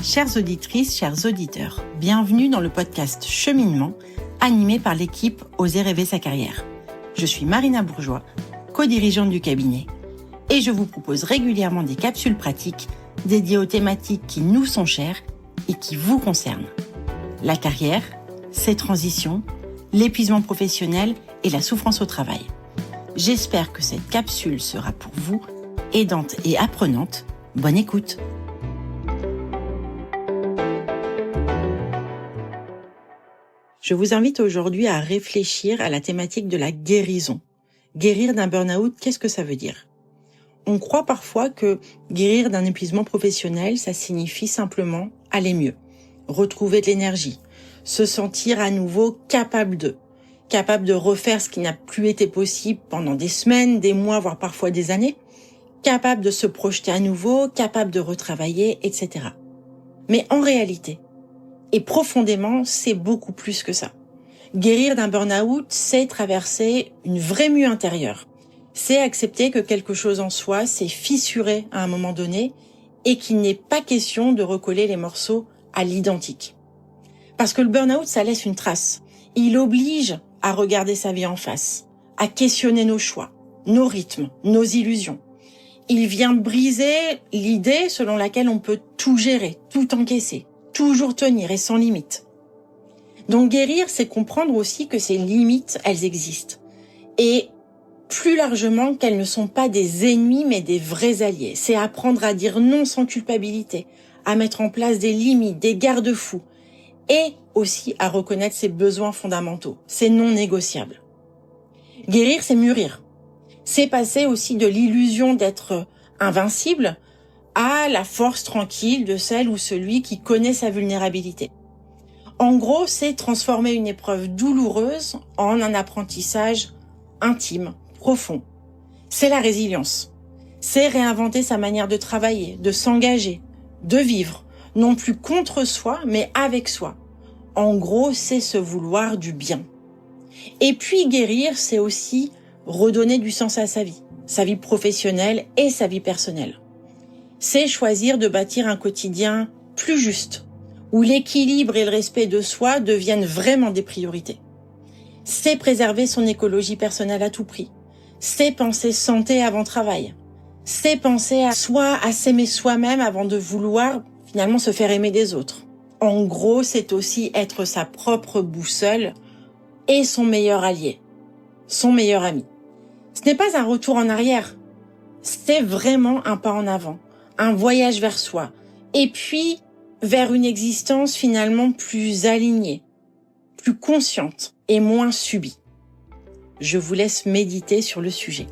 Chères auditrices, chers auditeurs, bienvenue dans le podcast Cheminement, animé par l'équipe Oser rêver sa carrière. Je suis Marina Bourgeois, co-dirigeante du cabinet, et je vous propose régulièrement des capsules pratiques dédiées aux thématiques qui nous sont chères et qui vous concernent. La carrière, ses transitions, l'épuisement professionnel et la souffrance au travail. J'espère que cette capsule sera pour vous aidante et apprenante. Bonne écoute! Je vous invite aujourd'hui à réfléchir à la thématique de la guérison. Guérir d'un burn-out, qu'est-ce que ça veut dire ? On croit parfois que guérir d'un épuisement professionnel, ça signifie simplement aller mieux, retrouver de l'énergie, se sentir à nouveau capable de refaire ce qui n'a plus été possible pendant des semaines, des mois, voire parfois des années, capable de se projeter à nouveau, capable de retravailler, etc. Mais en réalité, et profondément, c'est beaucoup plus que ça. Guérir d'un burn-out, c'est traverser une vraie mue intérieure. C'est accepter que quelque chose en soi s'est fissuré à un moment donné et qu'il n'est pas question de recoller les morceaux à l'identique. Parce que le burn-out, ça laisse une trace. Il oblige à regarder sa vie en face, à questionner nos choix, nos rythmes, nos illusions. Il vient briser l'idée selon laquelle on peut tout gérer, tout encaisser, toujours tenir et sans limite. Donc guérir, c'est comprendre aussi que ces limites, elles existent. Et plus largement qu'elles ne sont pas des ennemis mais des vrais alliés. C'est apprendre à dire non sans culpabilité, à mettre en place des limites, des garde-fous et aussi à reconnaître ses besoins fondamentaux, c'est non négociable. Guérir, c'est mûrir. C'est passer aussi de l'illusion d'être invincible à la force tranquille de celle ou celui qui connaît sa vulnérabilité. En gros, c'est transformer une épreuve douloureuse en un apprentissage intime, profond. C'est la résilience. C'est réinventer sa manière de travailler, de s'engager, de vivre, non plus contre soi, mais avec soi. En gros, c'est se vouloir du bien. Et puis guérir, c'est aussi redonner du sens à sa vie professionnelle et sa vie personnelle. C'est choisir de bâtir un quotidien plus juste, où l'équilibre et le respect de soi deviennent vraiment des priorités. C'est préserver son écologie personnelle à tout prix. C'est penser santé avant travail. C'est penser à soi, à s'aimer soi-même avant de vouloir finalement se faire aimer des autres. En gros, c'est aussi être sa propre boussole et son meilleur allié, son meilleur ami. Ce n'est pas un retour en arrière, c'est vraiment un pas en avant, un voyage vers soi, et puis vers une existence finalement plus alignée, plus consciente et moins subie. Je vous laisse méditer sur le sujet.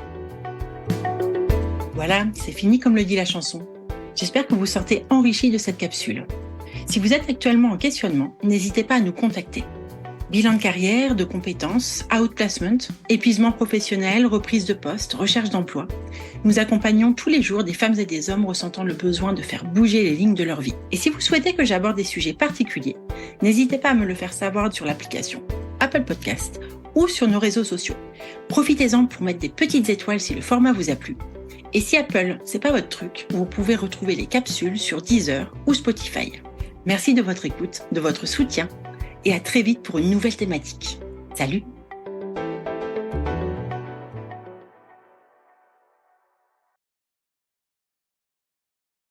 Voilà, c'est fini comme le dit la chanson. J'espère que vous sortez enrichis de cette capsule. Si vous êtes actuellement en questionnement, n'hésitez pas à nous contacter. Bilan de carrière, de compétences, outplacement, épuisement professionnel, reprise de poste, recherche d'emploi. Nous accompagnons tous les jours des femmes et des hommes ressentant le besoin de faire bouger les lignes de leur vie. Et si vous souhaitez que j'aborde des sujets particuliers, n'hésitez pas à me le faire savoir sur l'application Apple Podcast ou sur nos réseaux sociaux. Profitez-en pour mettre des petites étoiles si le format vous a plu. Et si Apple, c'est pas votre truc, vous pouvez retrouver les capsules sur Deezer ou Spotify. Merci de votre écoute, de votre soutien et à très vite pour une nouvelle thématique. Salut!